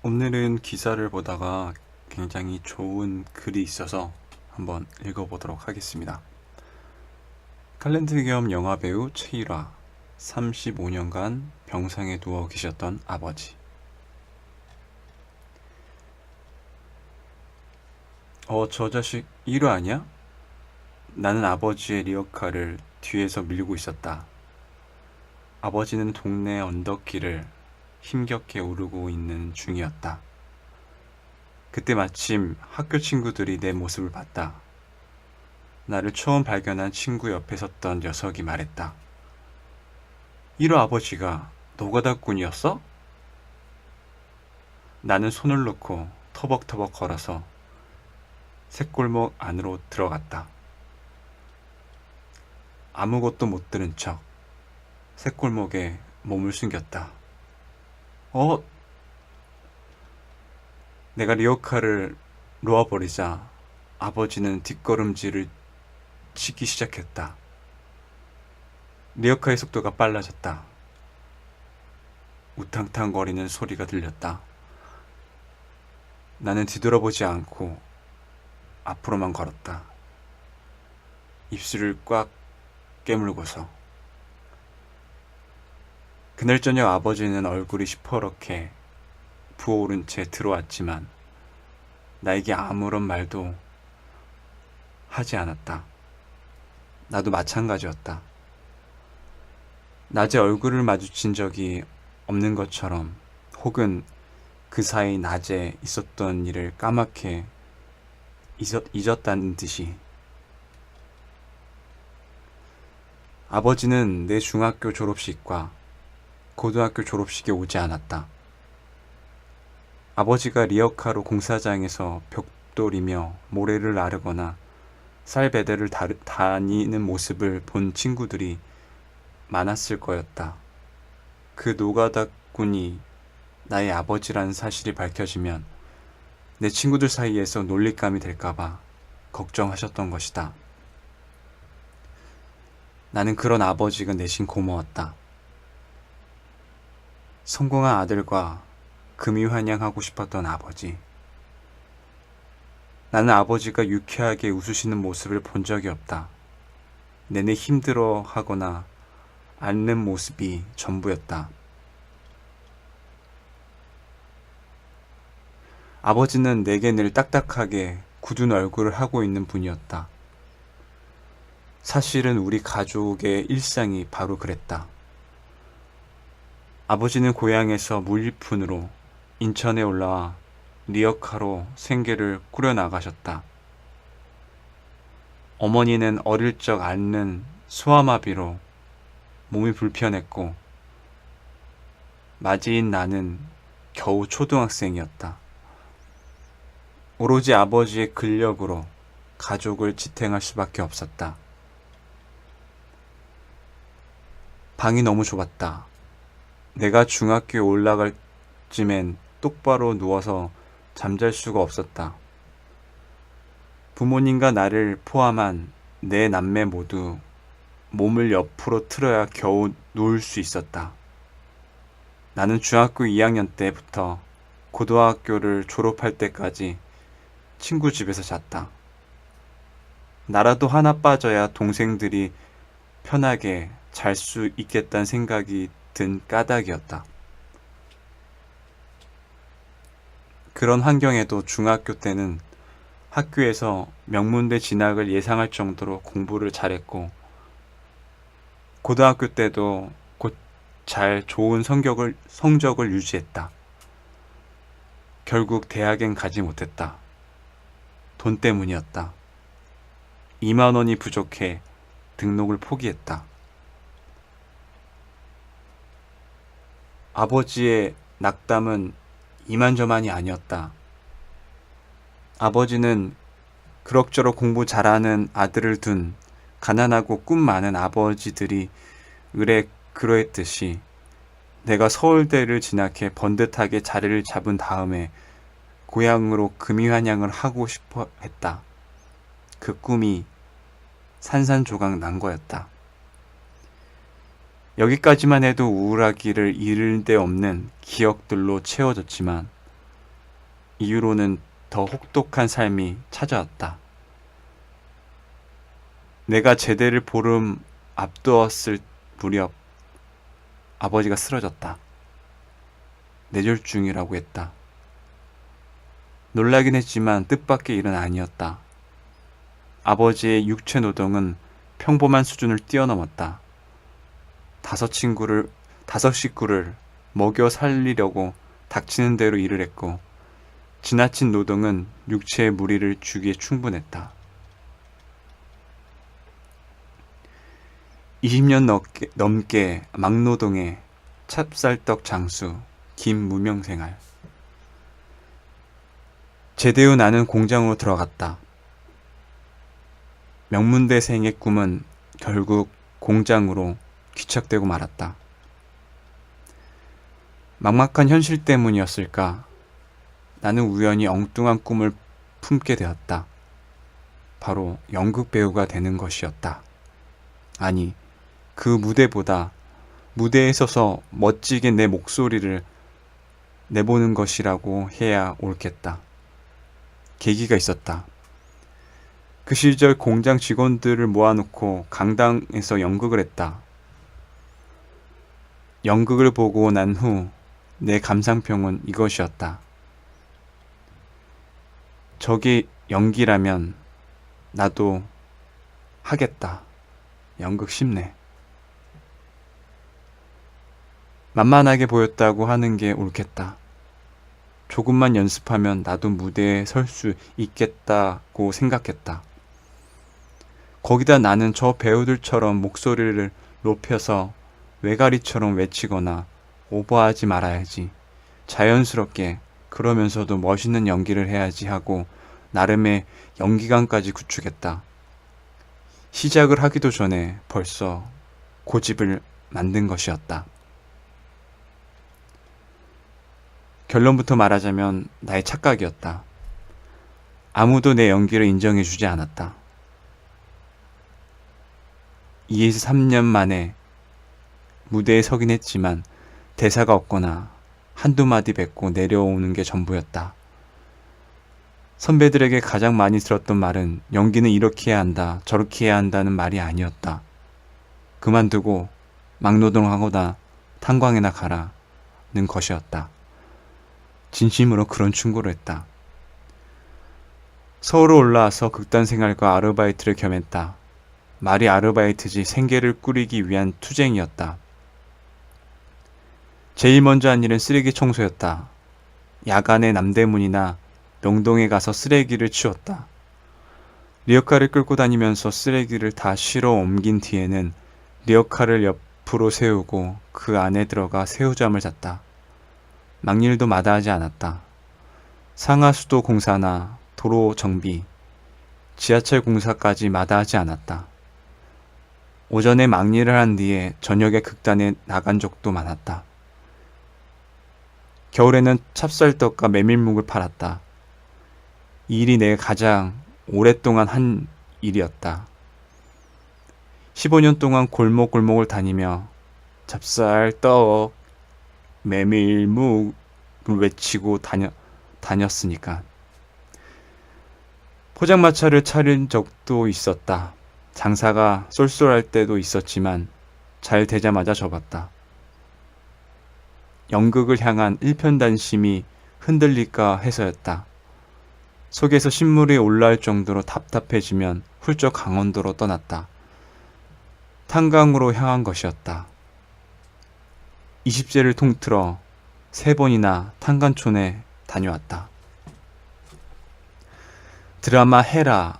오늘은 기사를 보다가 굉장히 좋은 글이 있어서 한번 읽어보도록 하겠습니다. 탤런트 겸 영화배우 최일화, 35년간 병상에 누워 계셨던 아버지. 저 자식 1화 아니야? 나는 아버지의 리어카를 뒤에서 밀고 있었다. 아버지는 동네 언덕길을 힘겹게 오르고 있는 중이었다. 그때 마침 학교 친구들이 내 모습을 봤다. 나를 처음 발견한 친구 옆에 섰던 녀석이 말했다. 1호 아버지가 노가다꾼이었어? 나는 손을 놓고 터벅터벅 걸어서 새골목 안으로 들어갔다. 아무것도 못 들은 척 새골목에 몸을 숨겼다. 내가 리어카를 놓아버리자 아버지는 뒷걸음질을 치기 시작했다. 리어카의 속도가 빨라졌다. 우탕탕거리는 소리가 들렸다. 나는 뒤돌아보지 않고 앞으로만 걸었다. 입술을 꽉 깨물고서. 그날 저녁 아버지는 얼굴이 시퍼렇게 부어오른 채 들어왔지만 나에게 아무런 말도 하지 않았다. 나도 마찬가지였다. 낮에 얼굴을 마주친 적이 없는 것처럼 혹은 그 사이 낮에 있었던 일을 까맣게 잊었다는 듯이. 아버지는 내 중학교 졸업식과 고등학교 졸업식에 오지 않았다. 아버지가 리어카로 공사장에서 벽돌이며 모래를 나르거나 쌀배대를 다니는 모습을 본 친구들이 많았을 거였다. 그 노가다꾼이 나의 아버지라는 사실이 밝혀지면 내 친구들 사이에서 놀림감이 될까봐 걱정하셨던 것이다. 나는 그런 아버지가 내심 고마웠다. 성공한 아들과 금이환영하고 싶었던 아버지. 나는 아버지가 유쾌하게 웃으시는 모습을 본 적이 없다. 내내 힘들어 하거나 앓는 모습이 전부였다. 아버지는 내게 늘 딱딱하게 굳은 얼굴을 하고 있는 분이었다. 사실은 우리 가족의 일상이 바로 그랬다. 아버지는 고향에서 물리푼으로 인천에 올라와 리어카로 생계를 꾸려나가셨다. 어머니는 어릴 적 앓는 소아마비로 몸이 불편했고 맞이인 나는 겨우 초등학생이었다. 오로지 아버지의 근력으로 가족을 지탱할 수밖에 없었다. 방이 너무 좁았다. 내가 중학교에 올라갈 쯤엔 똑바로 누워서 잠잘 수가 없었다. 부모님과 나를 포함한 네 남매 모두 몸을 옆으로 틀어야 겨우 누울 수 있었다. 나는 중학교 2학년 때부터 고등학교를 졸업할 때까지 친구 집에서 잤다. 나라도 하나 빠져야 동생들이 편하게 잘 수 있겠다는 생각이 든 까닭이었다. 그런 환경에도 중학교 때는 학교에서 명문대 진학을 예상할 정도로 공부를 잘했고 고등학교 때도 곧 잘 좋은 성적을 유지했다. 결국 대학엔 가지 못했다. 돈 때문이었다. 2만 원이 부족해 등록을 포기했다. 아버지의 낙담은 이만저만이 아니었다. 아버지는 그럭저럭 공부 잘하는 아들을 둔 가난하고 꿈 많은 아버지들이 의례 그러했듯이 내가 서울대를 진학해 번듯하게 자리를 잡은 다음에 고향으로 금이환영을 하고 싶어 했다. 그 꿈이 산산조각 난 거였다. 여기까지만 해도 우울하기를 이를 데 없는 기억들로 채워졌지만 이후로는 더 혹독한 삶이 찾아왔다. 내가 제대를 보름 앞두었을 무렵 아버지가 쓰러졌다. 뇌졸중이라고 했다. 놀라긴 했지만 뜻밖의 일은 아니었다. 아버지의 육체 노동은 평범한 수준을 뛰어넘었다. 다섯 식구를 먹여 살리려고 닥치는 대로 일을 했고, 지나친 노동은 육체의 무리를 주기에 충분했다. 20년 넘게 막노동의 찹쌀떡 장수, 긴 무명생활. 제대 후 나는 공장으로 들어갔다. 명문대생의 꿈은 결국 공장으로 귀착되고 말았다. 막막한 현실 때문이었을까? 나는 우연히 엉뚱한 꿈을 품게 되었다. 바로 연극 배우가 되는 것이었다. 아니, 그 무대보다 무대에 서서 멋지게 내 목소리를 내보는 것이라고 해야 옳겠다. 계기가 있었다. 그 시절 공장 직원들을 모아놓고 강당에서 연극을 했다. 연극을 보고 난 후 내 감상평은 이것이었다. 저게 연기라면 나도 하겠다. 연극 쉽네. 만만하게 보였다고 하는 게 옳겠다. 조금만 연습하면 나도 무대에 설 수 있겠다고 생각했다. 거기다 나는 저 배우들처럼 목소리를 높여서 외가리처럼 외치거나 오버하지 말아야지. 자연스럽게 그러면서도 멋있는 연기를 해야지 하고 나름의 연기감까지 구축했다. 시작을 하기도 전에 벌써 고집을 만든 것이었다. 결론부터 말하자면 나의 착각이었다. 아무도 내 연기를 인정해주지 않았다. 2에서 3년 만에 무대에 서긴 했지만 대사가 없거나 한두 마디 뱉고 내려오는 게 전부였다. 선배들에게 가장 많이 들었던 말은 연기는 이렇게 해야 한다, 저렇게 해야 한다는 말이 아니었다. 그만두고 막노동하거나 탄광이나 가라는 것이었다. 진심으로 그런 충고를 했다. 서울에 올라와서 극단 생활과 아르바이트를 겸했다. 말이 아르바이트지 생계를 꾸리기 위한 투쟁이었다. 제일 먼저 한 일은 쓰레기 청소였다. 야간에 남대문이나 명동에 가서 쓰레기를 치웠다. 리어카를 끌고 다니면서 쓰레기를 다 실어 옮긴 뒤에는 리어카를 옆으로 세우고 그 안에 들어가 새우잠을 잤다. 막일도 마다하지 않았다. 상하수도 공사나 도로 정비, 지하철 공사까지 마다하지 않았다. 오전에 막일을 한 뒤에 저녁에 극단에 나간 적도 많았다. 겨울에는 찹쌀떡과 메밀묵을 팔았다. 이 일이 내가 가장 오랫동안 한 일이었다. 15년 동안 골목골목을 다니며 찹쌀떡, 메밀묵을 외치고 다녔으니까. 포장마차를 차린 적도 있었다. 장사가 쏠쏠할 때도 있었지만 잘 되자마자 접었다. 연극을 향한 일편단심이 흔들릴까 해서였다. 속에서 신물이 올라올 정도로 답답해지면 훌쩍 강원도로 떠났다. 탄강으로 향한 것이었다. 20세를 통틀어 3번이나 탄간촌에 다녀왔다. 드라마 헤라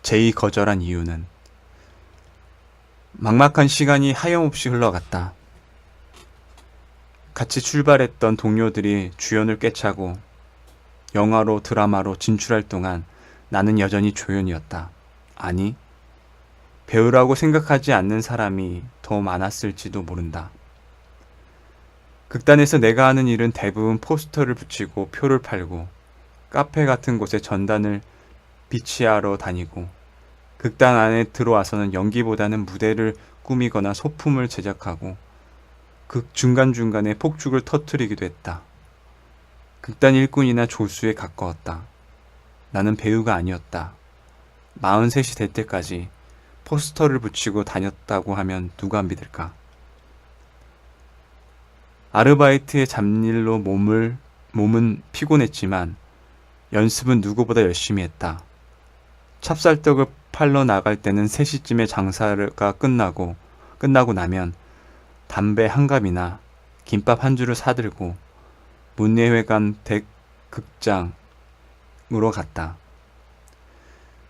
제의 거절한 이유는 막막한 시간이 하염없이 흘러갔다. 같이 출발했던 동료들이 주연을 꿰차고 영화로 드라마로 진출할 동안 나는 여전히 조연이었다. 아니, 배우라고 생각하지 않는 사람이 더 많았을지도 모른다. 극단에서 내가 하는 일은 대부분 포스터를 붙이고 표를 팔고 카페 같은 곳에 전단을 비치하러 다니고 극단 안에 들어와서는 연기보다는 무대를 꾸미거나 소품을 제작하고 극 중간중간에 폭죽을 터뜨리기도 했다. 극단 일꾼이나 조수에 가까웠다. 나는 배우가 아니었다. 43이 될 때까지 포스터를 붙이고 다녔다고 하면 누가 믿을까? 아르바이트의 잡일로 몸은 피곤했지만 연습은 누구보다 열심히 했다. 찹쌀떡을 팔러 나갈 때는 3시쯤에 장사가 끝나고 나면 담배 한 갑이나 김밥 한 줄을 사들고 문예회관 대극장으로 갔다.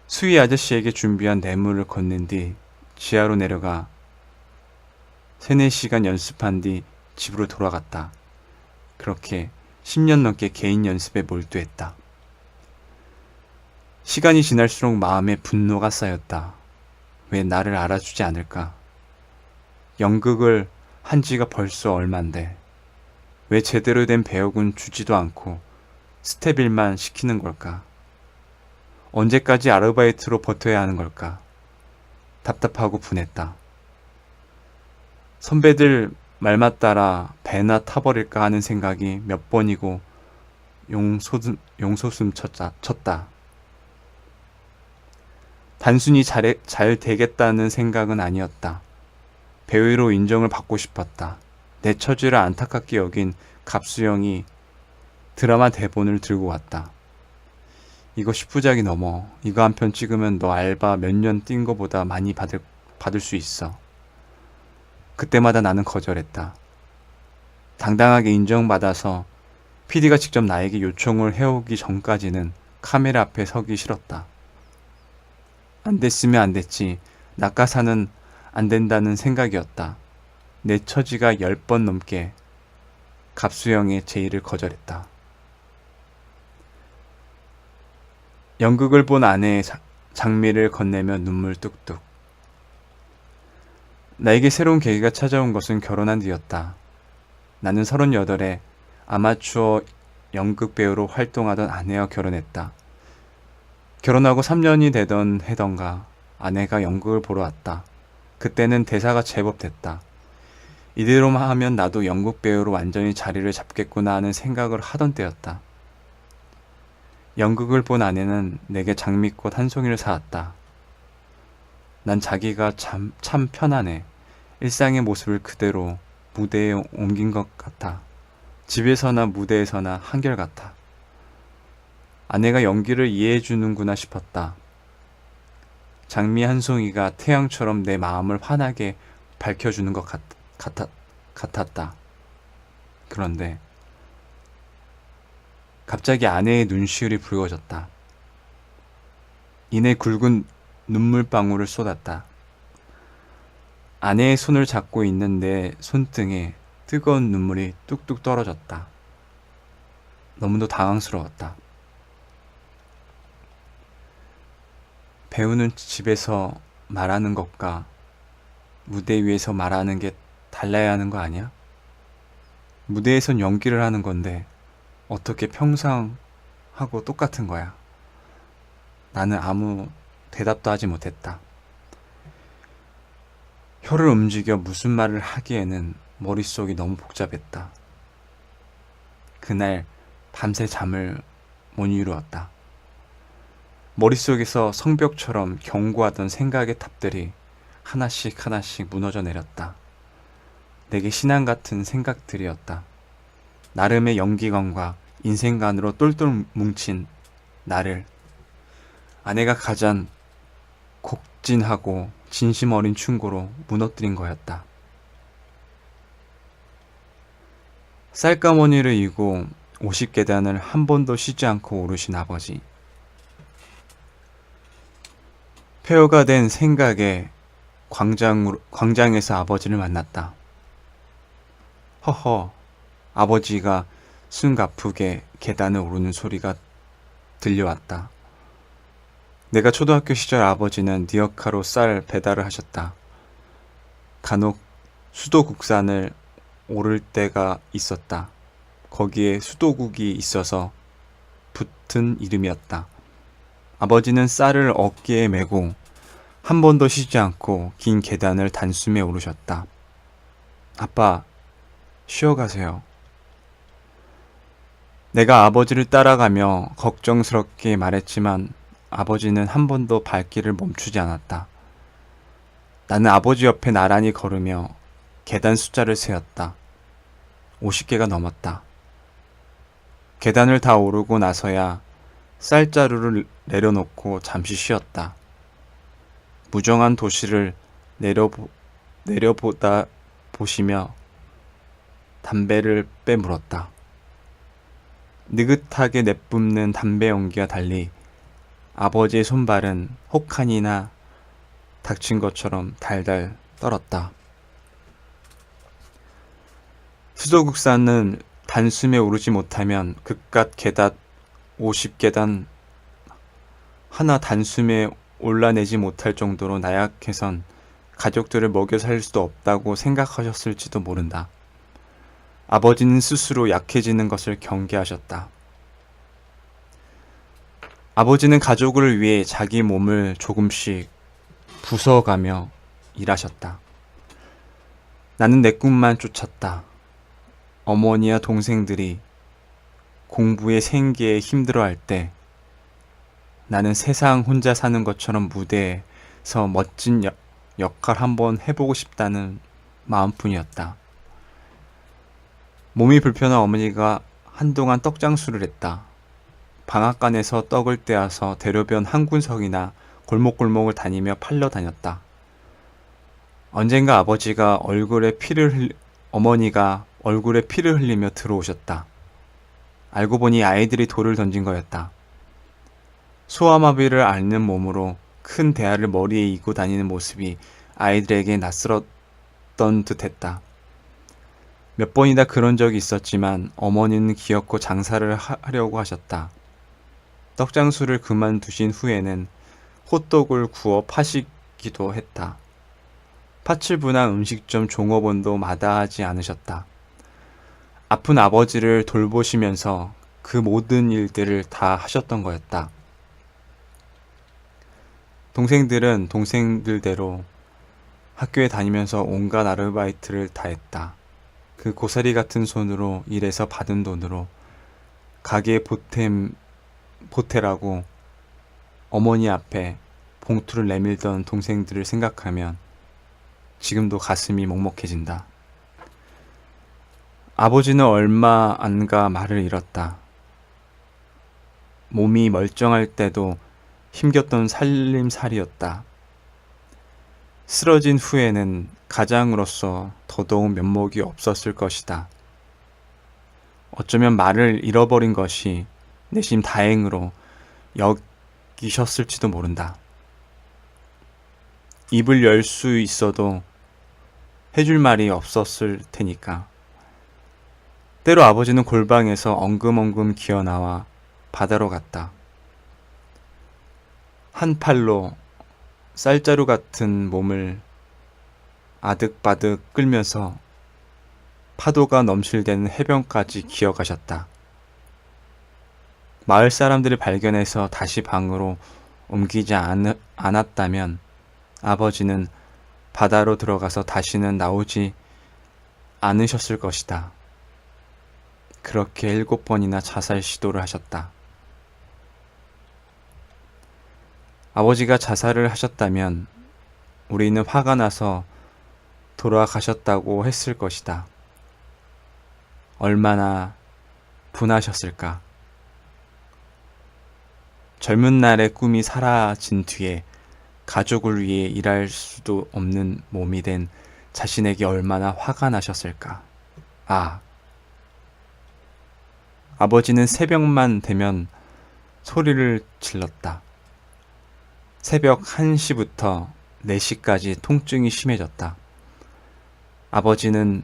수희 아저씨에게 준비한 뇌물을 건넨 뒤 지하로 내려가 3, 4시간 연습한 뒤 집으로 돌아갔다. 그렇게 10년 넘게 개인 연습에 몰두했다. 시간이 지날수록 마음에 분노가 쌓였다. 왜 나를 알아주지 않을까? 연극을 한 지가 벌써 얼만데 왜 제대로 된 배역은 주지도 않고 스텝일만 시키는 걸까? 언제까지 아르바이트로 버텨야 하는 걸까? 답답하고 분했다. 선배들 말만 따라 배나 타버릴까 하는 생각이 몇 번이고 용솟음 쳤다. 단순히 잘 되겠다는 생각은 아니었다. 배우로 인정을 받고 싶었다. 내 처지를 안타깝게 여긴 갑수영이 드라마 대본을 들고 왔다. 이거 10부작이 넘어. 이거 한 편 찍으면 너 알바 몇 년 뛴 거보다 많이 받을 수 있어. 그때마다 나는 거절했다. 당당하게 인정받아서 PD가 직접 나에게 요청을 해오기 전까지는 카메라 앞에 서기 싫었다. 안 됐으면 안 됐지. 낙하산은 안 된다는 생각이었다. 내 처지가 10번 넘게 갑수영의 제의를 거절했다. 연극을 본 아내의 장미를 건네며 눈물 뚝뚝. 나에게 새로운 계기가 찾아온 것은 결혼한 뒤였다. 나는 38에 아마추어 연극 배우로 활동하던 아내와 결혼했다. 결혼하고 3년이 되던 해던가 아내가 연극을 보러 왔다. 그때는 대사가 제법 됐다. 이대로만 하면 나도 연극 배우로 완전히 자리를 잡겠구나 하는 생각을 하던 때였다. 연극을 본 아내는 내게 장미꽃 한 송이를 사왔다. 난 자기가 참 편안해. 일상의 모습을 그대로 무대에 옮긴 것 같아. 집에서나 무대에서나 한결같아. 아내가 연기를 이해해 주는구나 싶었다. 장미 한 송이가 태양처럼 내 마음을 환하게 밝혀주는 것 같았다. 그런데 갑자기 아내의 눈시울이 붉어졌다. 이내 굵은 눈물방울을 쏟았다. 아내의 손을 잡고 있는 내 손등에 뜨거운 눈물이 뚝뚝 떨어졌다. 너무도 당황스러웠다. 배우는 집에서 말하는 것과 무대 위에서 말하는 게 달라야 하는 거 아니야? 무대에선 연기를 하는 건데 어떻게 평상하고 똑같은 거야? 나는 아무 대답도 하지 못했다. 혀를 움직여 무슨 말을 하기에는 머릿속이 너무 복잡했다. 그날 밤새 잠을 못 이루었다. 머릿속에서 성벽처럼 경고하던 생각의 탑들이 하나씩 하나씩 무너져 내렸다. 내게 신앙 같은 생각들이었다. 나름의 연기관과 인생관으로 똘똘 뭉친 나를 아내가 가장 곡진하고 진심 어린 충고로 무너뜨린 거였다. 쌀가모니를 이고 50계단을 한 번도 쉬지 않고 오르신 아버지. 폐허가 된 생각에 광장에서 아버지를 만났다. 허허, 아버지가 숨가쁘게 계단을 오르는 소리가 들려왔다. 내가 초등학교 시절 아버지는 리어카로 쌀 배달을 하셨다. 간혹 수도국산을 오를 때가 있었다. 거기에 수도국이 있어서 붙은 이름이었다. 아버지는 쌀을 어깨에 메고 한 번도 쉬지 않고 긴 계단을 단숨에 오르셨다. 아빠, 쉬어가세요. 내가 아버지를 따라가며 걱정스럽게 말했지만 아버지는 한 번도 발길을 멈추지 않았다. 나는 아버지 옆에 나란히 걸으며 계단 숫자를 세었다. 50개가 넘었다. 계단을 다 오르고 나서야 쌀자루를 내려놓고 잠시 쉬었다. 무정한 도시를 내려보다 보시며 담배를 빼물었다. 느긋하게 내뿜는 담배 연기와 달리 아버지의 손발은 혹한이나 닥친 것처럼 달달 떨었다. 수도국사는 단숨에 오르지 못하면 그깟 계단 50계단 하나 단숨에 올라내지 못할 정도로 나약해선 가족들을 먹여 살 수도 없다고 생각하셨을지도 모른다. 아버지는 스스로 약해지는 것을 경계하셨다. 아버지는 가족을 위해 자기 몸을 조금씩 부숴가며 일하셨다. 나는 내 꿈만 쫓았다. 어머니와 동생들이 공부에 생계에 힘들어할 때 나는 세상 혼자 사는 것처럼 무대에서 멋진 역할 한번 해보고 싶다는 마음뿐이었다. 몸이 불편한 어머니가 한동안 떡장수를 했다. 방앗간에서 떡을 떼어서 대로변 한 군석이나 골목골목을 다니며 팔러 다녔다. 언젠가 어머니가 얼굴에 피를 흘리며 들어오셨다. 알고 보니 아이들이 돌을 던진 거였다. 소아마비를 앓는 몸으로 큰 대야를 머리에 이고 다니는 모습이 아이들에게 낯설었던 듯했다. 몇 번이나 그런 적이 있었지만 어머니는 기어코 장사를 하려고 하셨다. 떡장수를 그만두신 후에는 호떡을 구워 파시기도 했다. 파출부나 음식점 종업원도 마다하지 않으셨다. 아픈 아버지를 돌보시면서 그 모든 일들을 다 하셨던 거였다. 동생들은 동생들대로 학교에 다니면서 온갖 아르바이트를 다 했다. 그 고사리 같은 손으로 일해서 받은 돈으로 가게 보태라고 어머니 앞에 봉투를 내밀던 동생들을 생각하면 지금도 가슴이 먹먹해진다. 아버지는 얼마 안 가 말을 잃었다. 몸이 멀쩡할 때도 힘겼던 살림살이였다. 쓰러진 후에는 가장으로서 더더욱 면목이 없었을 것이다. 어쩌면 말을 잃어버린 것이 내심 다행으로 여기셨을지도 모른다. 입을 열 수 있어도 해줄 말이 없었을 테니까. 때로 아버지는 골방에서 엉금엉금 기어나와 바다로 갔다. 한 팔로 쌀자루 같은 몸을 아득바득 끌면서 파도가 넘실대는 해변까지 기어가셨다. 마을 사람들이 발견해서 다시 방으로 옮기지 않았다면 아버지는 바다로 들어가서 다시는 나오지 않으셨을 것이다. 그렇게 7번이나 자살 시도를 하셨다. 아버지가 자살을 하셨다면 우리는 화가 나서 돌아가셨다고 했을 것이다. 얼마나 분하셨을까. 젊은 날의 꿈이 사라진 뒤에 가족을 위해 일할 수도 없는 몸이 된 자신에게 얼마나 화가 나셨을까. 아버지는 새벽만 되면 소리를 질렀다. 새벽 1시부터 4시까지 통증이 심해졌다. 아버지는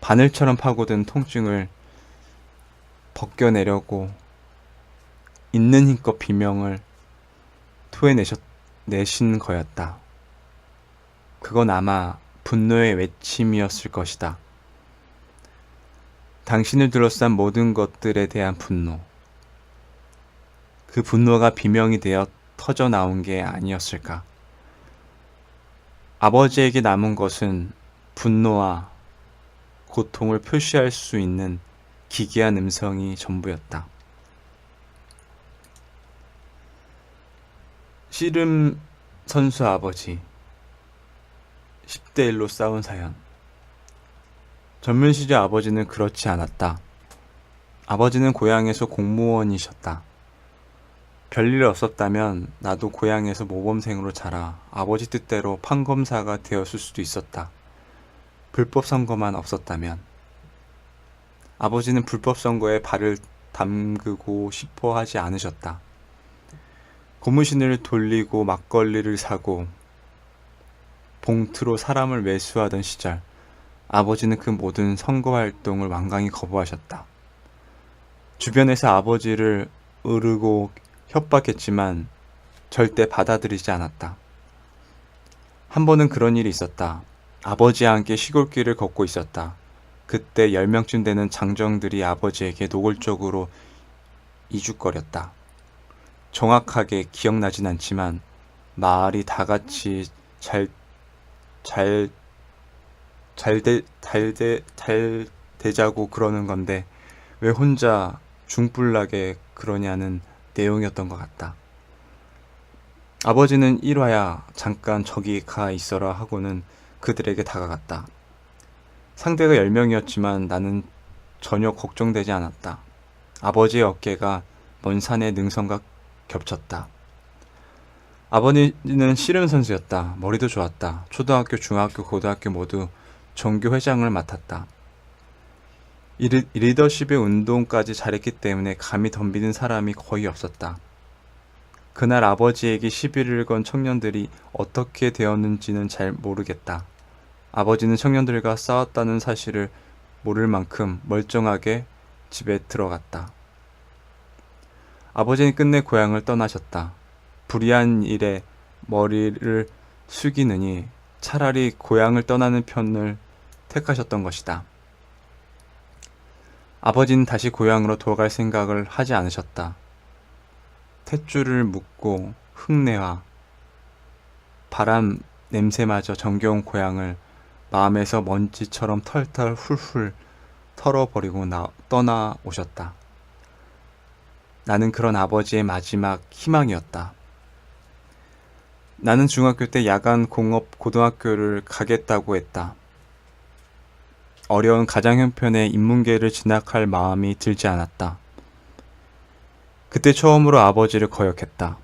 바늘처럼 파고든 통증을 벗겨내려고 있는 힘껏 비명을 토해내신 거였다. 그건 아마 분노의 외침이었을 것이다. 당신을 둘러싼 모든 것들에 대한 분노. 그 분노가 비명이 되어 터져 나온 게 아니었을까. 아버지에게 남은 것은 분노와 고통을 표시할 수 있는 기괴한 음성이 전부였다. 씨름 선수 아버지 10대 1로 싸운 사연. 젊은 시절 아버지는 그렇지 않았다. 아버지는 고향에서 공무원이셨다. 별일 없었다면 나도 고향에서 모범생으로 자라 아버지 뜻대로 판검사가 되었을 수도 있었다. 불법 선거만 없었다면. 아버지는 불법 선거에 발을 담그고 싶어 하지 않으셨다. 고무신을 돌리고 막걸리를 사고 봉투로 사람을 매수하던 시절 아버지는 그 모든 선거 활동을 완강히 거부하셨다. 주변에서 아버지를 으르고 협박했지만 절대 받아들이지 않았다. 한 번은 그런 일이 있었다. 아버지와 함께 시골길을 걷고 있었다. 그때 10명쯤 되는 장정들이 아버지에게 노골적으로 이죽거렸다. 정확하게 기억나진 않지만 말이 다 같이 잘 되자고 그러는 건데 왜 혼자 중불나게 그러냐는 내용이었던 것 같다. 아버지는 일화야 잠깐 저기 가 있어라 하고는 그들에게 다가갔다. 상대가 10명이었지만 나는 전혀 걱정되지 않았다. 아버지의 어깨가 먼 산의 능선과 겹쳤다. 아버지는 씨름 선수였다. 머리도 좋았다. 초등학교, 중학교, 고등학교 모두 종교 회장을 맡았다. 리더십의 운동까지 잘했기 때문에 감히 덤비는 사람이 거의 없었다. 그날 아버지에게 시비를 건 청년들이 어떻게 되었는지는 잘 모르겠다. 아버지는 청년들과 싸웠다는 사실을 모를 만큼 멀쩡하게 집에 들어갔다. 아버지는 끝내 고향을 떠나셨다. 불의한 일에 머리를 숙이느니 차라리 고향을 떠나는 편을 택하셨던 것이다. 아버지는 다시 고향으로 돌아갈 생각을 하지 않으셨다. 탯줄을 묶고 흙내와 바람 냄새마저 정겨운 고향을 마음에서 먼지처럼 털털 훌훌 털어버리고 떠나오셨다. 나는 그런 아버지의 마지막 희망이었다. 나는 중학교 때 야간 공업 고등학교를 가겠다고 했다. 어려운 가장 형편의 인문계를 진학할 마음이 들지 않았다. 그때 처음으로 아버지를 거역했다.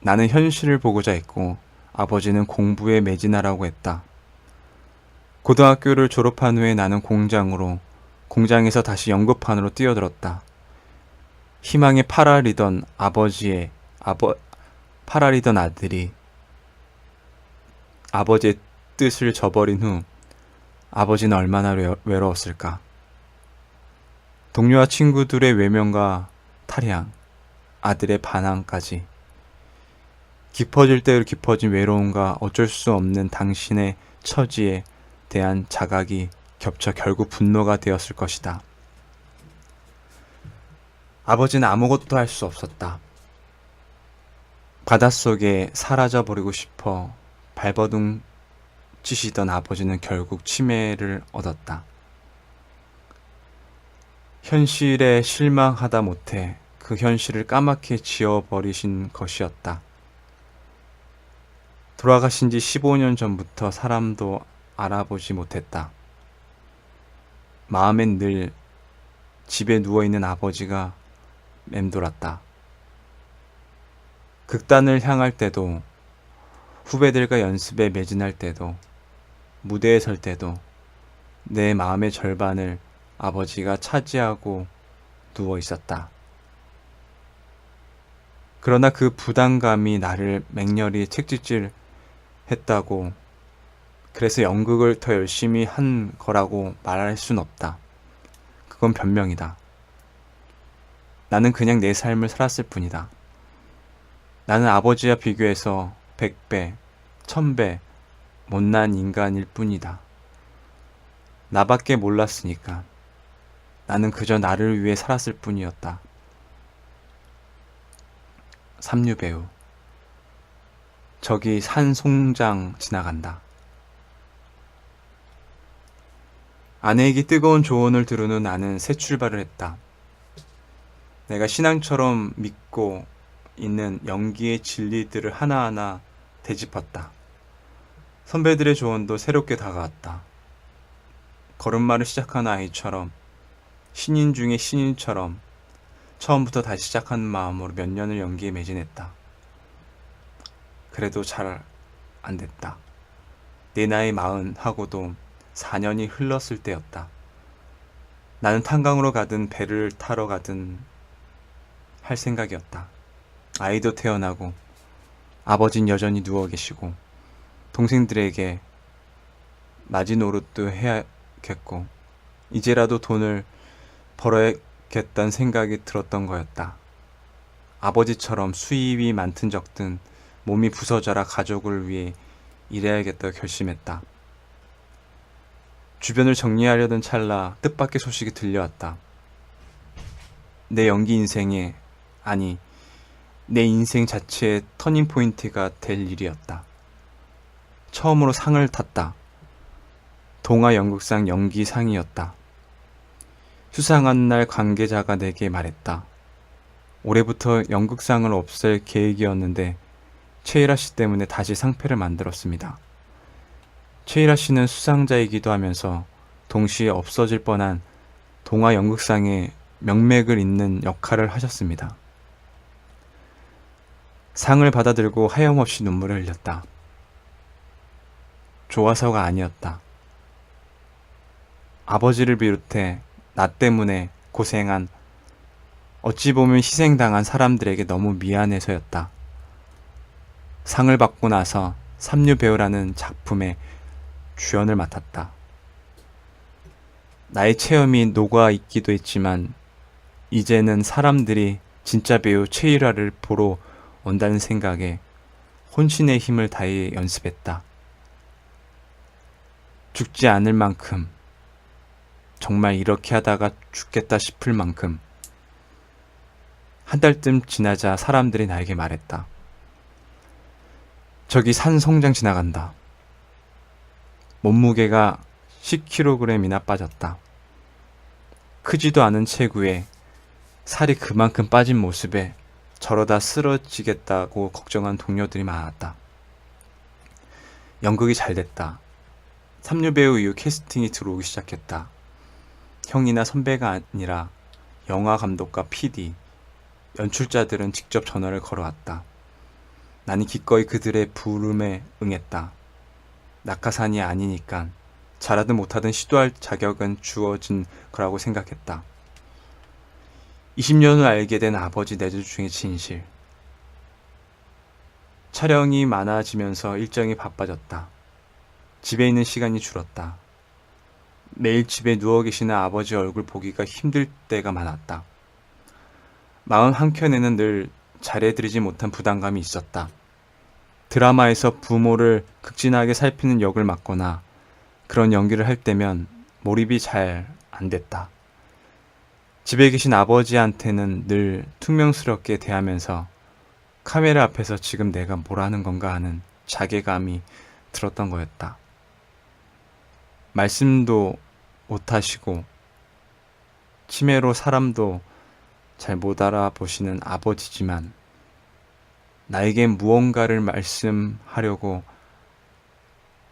나는 현실을 보고자 했고 아버지는 공부에 매진하라고 했다. 고등학교를 졸업한 후에 나는 공장에서 다시 연극판으로 뛰어들었다. 희망에 팔아리던 팔아리던 아들이 아버지의 뜻을 저버린 후 아버지는 얼마나 외로웠을까. 동료와 친구들의 외면과 탈향, 아들의 반항까지. 깊어질 대로 깊어진 외로움과 어쩔 수 없는 당신의 처지에 대한 자각이 겹쳐 결국 분노가 되었을 것이다. 아버지는 아무것도 할 수 없었다. 바닷속에 사라져버리고 싶어 발버둥 치시던 아버지는 결국 치매를 얻었다. 현실에 실망하다 못해 그 현실을 까맣게 지워버리신 것이었다. 돌아가신 지 15년 전부터 사람도 알아보지 못했다. 마음엔 늘 집에 누워있는 아버지가 맴돌았다. 극단을 향할 때도, 후배들과 연습에 매진할 때도, 무대에 설 때도 내 마음의 절반을 아버지가 차지하고 누워 있었다. 그러나 그 부담감이 나를 맹렬히 책찍질 했다고, 그래서 연극을 더 열심히 한 거라고 말할 순 없다. 그건 변명이다. 나는 그냥 내 삶을 살았을 뿐이다. 나는 아버지와 비교해서 100배, 1000배 못난 인간일 뿐이다. 나밖에 몰랐으니까. 나는 그저 나를 위해 살았을 뿐이었다. 삼류배우. 저기 산 송장 지나간다. 아내에게 뜨거운 조언을 들은 후 나는 새 출발을 했다. 내가 신앙처럼 믿고 있는 연기의 진리들을 하나하나 되짚었다. 선배들의 조언도 새롭게 다가왔다. 걸음마를 시작한 아이처럼, 신인 중에 신인처럼 처음부터 다시 시작하는 마음으로 몇 년을 연기에 매진했다. 그래도 잘 안 됐다. 내 나이 40하고도 4년이 흘렀을 때였다. 나는 탄광으로 가든 배를 타러 가든 할 생각이었다. 아이도 태어나고 아버진 여전히 누워 계시고 동생들에게 마지노릇도 해야겠고 이제라도 돈을 벌어야겠다는 생각이 들었던 거였다. 아버지처럼 수입이 많든 적든 몸이 부서져라 가족을 위해 일해야겠다고 결심했다. 주변을 정리하려던 찰나 뜻밖의 소식이 들려왔다. 내 연기 인생에, 아니, 내 인생 자체의 터닝포인트가 될 일이었다. 처음으로 상을 탔다. 동아 연극상 연기상이었다. 수상한 날 관계자가 내게 말했다. 올해부터 연극상을 없앨 계획이었는데 최일아 씨 때문에 다시 상패를 만들었습니다. 최일아 씨는 수상자이기도 하면서 동시에 없어질 뻔한 동아 연극상의 명맥을 잇는 역할을 하셨습니다. 상을 받아들고 하염없이 눈물을 흘렸다. 좋아서가 아니었다. 아버지를 비롯해 나 때문에 고생한, 어찌 보면 희생당한 사람들에게 너무 미안해서였다. 상을 받고 나서 삼류배우라는 작품에 주연을 맡았다. 나의 체험이 녹아있기도 했지만 이제는 사람들이 진짜 배우 최일화를 보러 온다는 생각에 혼신의 힘을 다해 연습했다. 죽지 않을 만큼, 정말 이렇게 하다가 죽겠다 싶을 만큼. 한 달쯤 지나자 사람들이 나에게 말했다. 저기 산 송장 지나간다. 몸무게가 10kg이나 빠졌다. 크지도 않은 체구에 살이 그만큼 빠진 모습에 저러다 쓰러지겠다고 걱정한 동료들이 많았다. 연극이 잘 됐다. 삼류배우 이후 캐스팅이 들어오기 시작했다. 형이나 선배가 아니라 영화 감독과 PD, 연출자들은 직접 전화를 걸어왔다. 나는 기꺼이 그들의 부름에 응했다. 낙하산이 아니니까 잘하든 못하든 시도할 자격은 주어진 거라고 생각했다. 20년 후 알게 된 아버지 내조중의 진실. 촬영이 많아지면서 일정이 바빠졌다. 집에 있는 시간이 줄었다. 매일 집에 누워 계시는 아버지 얼굴 보기가 힘들 때가 많았다. 마음 한켠에는 늘 잘해드리지 못한 부담감이 있었다. 드라마에서 부모를 극진하게 살피는 역을 맡거나 그런 연기를 할 때면 몰입이 잘 안 됐다. 집에 계신 아버지한테는 늘 퉁명스럽게 대하면서 카메라 앞에서 지금 내가 뭘 하는 건가 하는 자괴감이 들었던 거였다. 말씀도 못하시고 치매로 사람도 잘 못 알아보시는 아버지지만 나에겐 무언가를 말씀하려고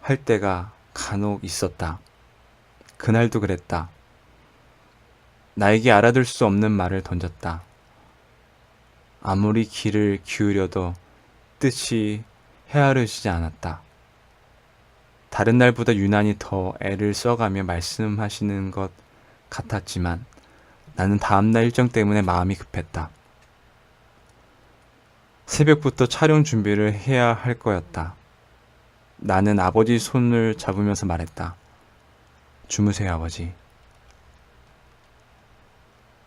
할 때가 간혹 있었다. 그날도 그랬다. 나에게 알아들 수 없는 말을 던졌다. 아무리 귀를 기울여도 뜻이 헤아려지지 않았다. 다른 날보다 유난히 더 애를 써가며 말씀하시는 것 같았지만 나는 다음날 일정 때문에 마음이 급했다. 새벽부터 촬영 준비를 해야 할 거였다. 나는 아버지 손을 잡으면서 말했다. 주무세요, 아버지.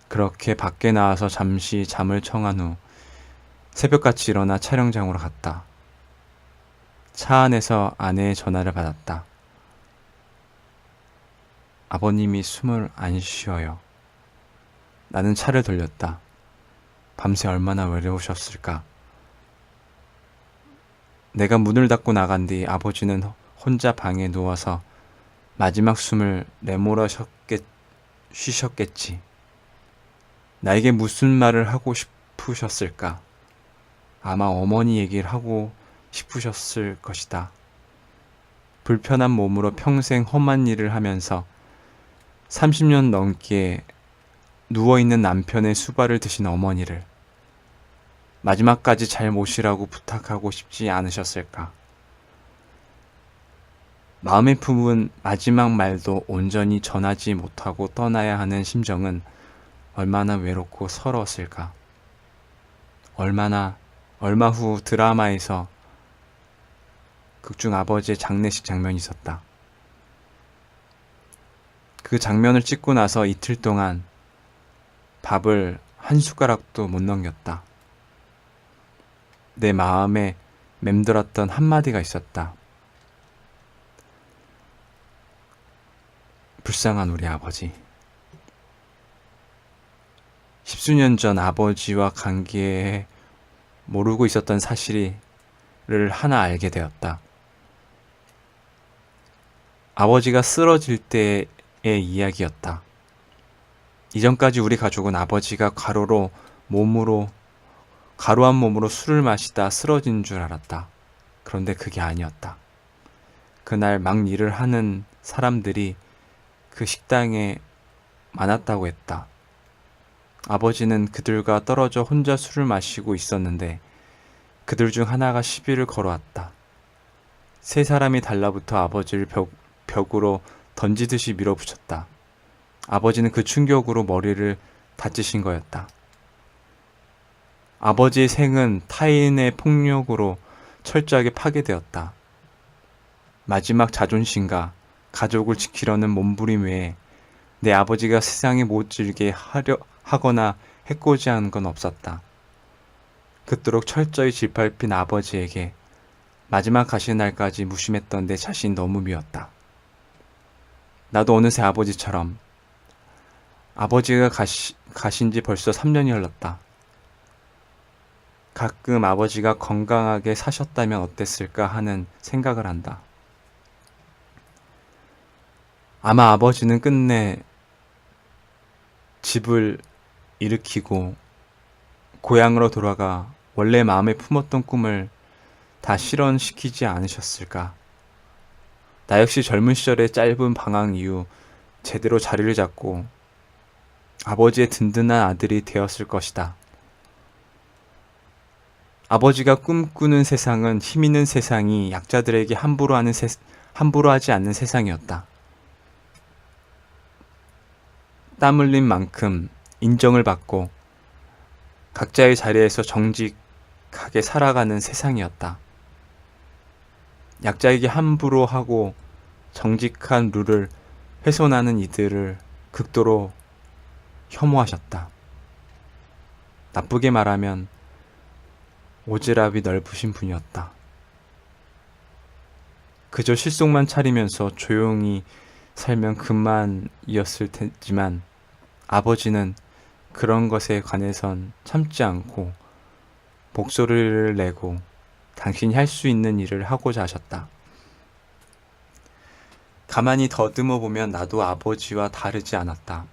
그렇게 밖에 나와서 잠시 잠을 청한 후 새벽같이 일어나 촬영장으로 갔다. 차 안에서 아내의 전화를 받았다. 아버님이 숨을 안 쉬어요. 나는 차를 돌렸다. 밤새 얼마나 외로우셨을까. 내가 문을 닫고 나간 뒤 아버지는 혼자 방에 누워서 마지막 숨을 쉬셨겠지. 나에게 무슨 말을 하고 싶으셨을까? 아마 어머니 얘기를 하고 싶으셨을 것이다. 불편한 몸으로 평생 험한 일을 하면서 30년 넘게 누워있는 남편의 수발을 드신 어머니를 마지막까지 잘 모시라고 부탁하고 싶지 않으셨을까? 마음에 품은 마지막 말도 온전히 전하지 못하고 떠나야 하는 심정은 얼마나 외롭고 서러웠을까? 얼마 후 드라마에서 극중 아버지의 장례식 장면이 있었다. 그 장면을 찍고 나서 이틀 동안 밥을 한 숟가락도 못 넘겼다. 내 마음에 맴돌았던 한마디가 있었다. 불쌍한 우리 아버지. 십수년 전 아버지와 관계에 모르고 있었던 사실을 하나 알게 되었다. 아버지가 쓰러질 때의 이야기였다. 이전까지 우리 가족은 아버지가 가루한 몸으로 술을 마시다 쓰러진 줄 알았다. 그런데 그게 아니었다. 그날 막 일을 하는 사람들이 그 식당에 많았다고 했다. 아버지는 그들과 떨어져 혼자 술을 마시고 있었는데 그들 중 하나가 시비를 걸어왔다. 세 사람이 달라붙어 아버지를 벽으로 던지듯이 밀어붙였다. 아버지는 그 충격으로 머리를 다치신 거였다. 아버지의 생은 타인의 폭력으로 철저하게 파괴되었다. 마지막 자존심과 가족을 지키려는 몸부림 외에 내 아버지가 세상에 못질게 하거나 해코지한 건 없었다. 그토록 철저히 짓밟힌 아버지에게 마지막 가시는 날까지 무심했던 내 자신이 너무 미웠다. 나도 어느새 아버지처럼 아버지가 가신 지 벌써 3년이 흘렀다. 가끔 아버지가 건강하게 사셨다면 어땠을까 하는 생각을 한다. 아마 아버지는 끝내 집을 일으키고 고향으로 돌아가 원래 마음에 품었던 꿈을 다 실현시키지 않으셨을까. 나 역시 젊은 시절의 짧은 방황 이후 제대로 자리를 잡고 아버지의 든든한 아들이 되었을 것이다. 아버지가 꿈꾸는 세상은 힘 있는 세상이 약자들에게 함부로 하지 않는 세상이었다. 땀 흘린 만큼 인정을 받고 각자의 자리에서 정직하게 살아가는 세상이었다. 약자에게 함부로 하고 정직한 룰을 훼손하는 이들을 극도로 혐오하셨다. 나쁘게 말하면 오지랖이 넓으신 분이었다. 그저 실속만 차리면서 조용히 살면 그만이었을 테지만 아버지는 그런 것에 관해선 참지 않고 목소리를 내고 당신이 할 수 있는 일을 하고자 하셨다. 가만히 더듬어 보면 나도 아버지와 다르지 않았다.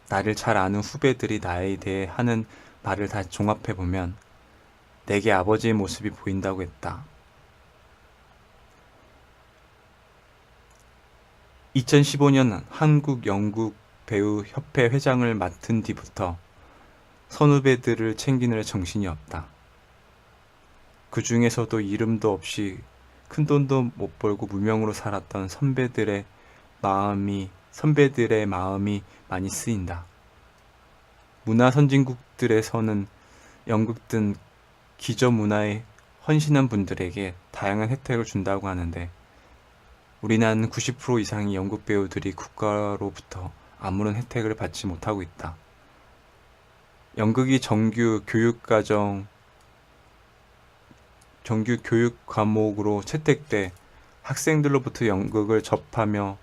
나를 잘 아는 후배들이 나에 대해 하는 말을 다 종합해 보면 내게 아버지의 모습이 보인다고 했다. 2015년 한국 영국 배우 협회 회장을 맡은 뒤부터 선후배들을 챙기느라 정신이 없다. 그 중에서도 이름도 없이 큰돈도 못 벌고 무명으로 살았던 선배들의 마음이 많이 쓰인다. 문화 선진국들에서는 연극 등 기저 문화에 헌신한 분들에게 다양한 혜택을 준다고 하는데 우리나라는 90% 이상의 연극 배우들이 국가로부터 아무런 혜택을 받지 못하고 있다. 연극이 정규 교육 과목으로 채택돼 학생들로부터 연극을 접하며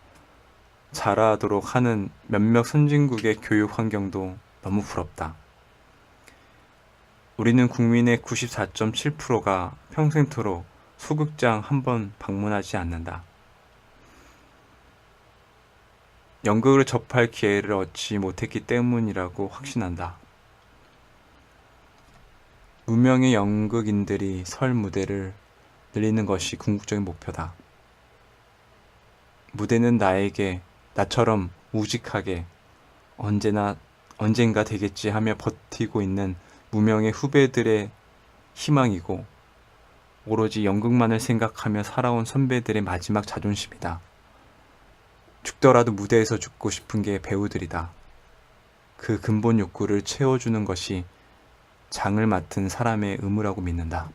잘하도록 하는 몇몇 선진국의 교육 환경도 너무 부럽다. 우리는 국민의 94.7%가 평생토록 소극장 한 번 방문하지 않는다. 연극을 접할 기회를 얻지 못했기 때문이라고 확신한다. 무명의 연극인들이 설 무대를 늘리는 것이 궁극적인 목표다. 무대는 나처럼 우직하게 언젠가 되겠지 하며 버티고 있는 무명의 후배들의 희망이고, 오로지 연극만을 생각하며 살아온 선배들의 마지막 자존심이다. 죽더라도 무대에서 죽고 싶은 게 배우들이다. 그 근본 욕구를 채워주는 것이 장을 맡은 사람의 의무라고 믿는다.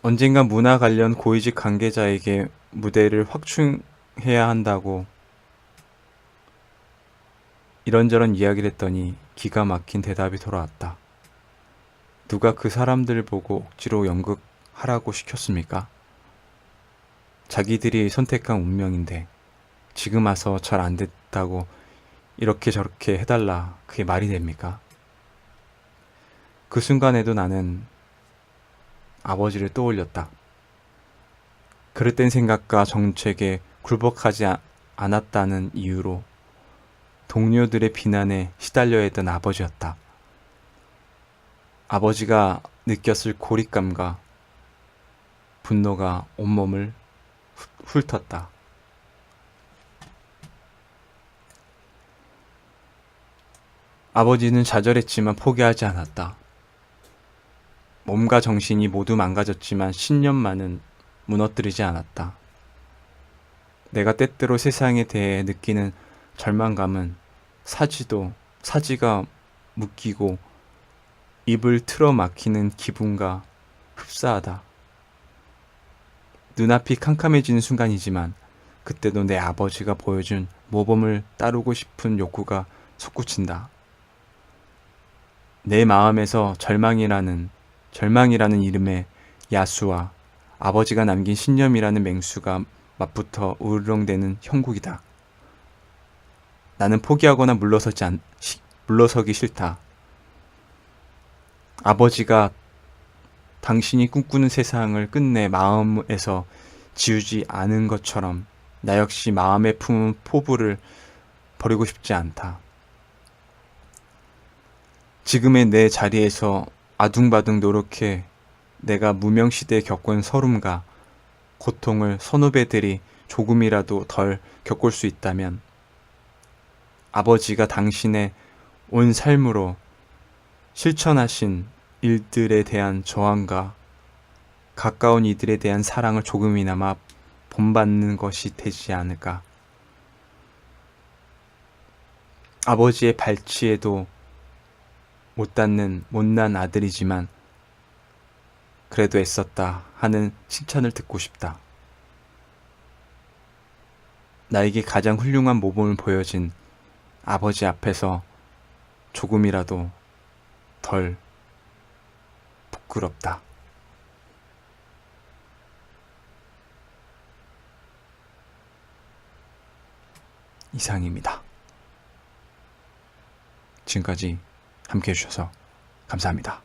언젠가 문화 관련 고위직 관계자에게 무대를 확충해야 한다고 이런저런 이야기를 했더니 기가 막힌 대답이 돌아왔다. 누가 그 사람들 보고 억지로 연극하라고 시켰습니까? 자기들이 선택한 운명인데 지금 와서 잘 안 됐다고 이렇게 저렇게 해달라, 그게 말이 됩니까? 그 순간에도 나는 아버지를 떠올렸다. 그릇된 생각과 정책에 굴복하지 않았다는 이유로 동료들의 비난에 시달려야 했던 아버지였다. 아버지가 느꼈을 고립감과 분노가 온몸을 훑었다. 아버지는 좌절했지만 포기하지 않았다. 몸과 정신이 모두 망가졌지만 신념만은 무너뜨리지 않았다. 내가 때때로 세상에 대해 느끼는 절망감은 사지가 묶이고 입을 틀어 막히는 기분과 흡사하다. 눈앞이 캄캄해지는 순간이지만 그때도 내 아버지가 보여준 모범을 따르고 싶은 욕구가 솟구친다. 내 마음에서 절망이라는 이름의 야수와 아버지가 남긴 신념이라는 맹수가 맞붙어 으르렁대는 형국이다. 나는 포기하거나 물러서기 싫다. 아버지가 당신이 꿈꾸는 세상을 끝내 마음에서 지우지 않은 것처럼 나 역시 마음에 품은 포부를 버리고 싶지 않다. 지금의 내 자리에서 아둥바둥 노력해 내가 무명시대에 겪은 서름과 고통을 선후배들이 조금이라도 덜 겪을 수 있다면 아버지가 당신의 온 삶으로 실천하신 일들에 대한 저항과 가까운 이들에 대한 사랑을 조금이나마 본받는 것이 되지 않을까. 아버지의 발치에도 못 닿는 못난 아들이지만 그래도 애썼다 하는 칭찬을 듣고 싶다. 나에게 가장 훌륭한 모범을 보여진 아버지 앞에서 조금이라도 덜 부끄럽다. 이상입니다. 지금까지 함께 해주셔서 감사합니다.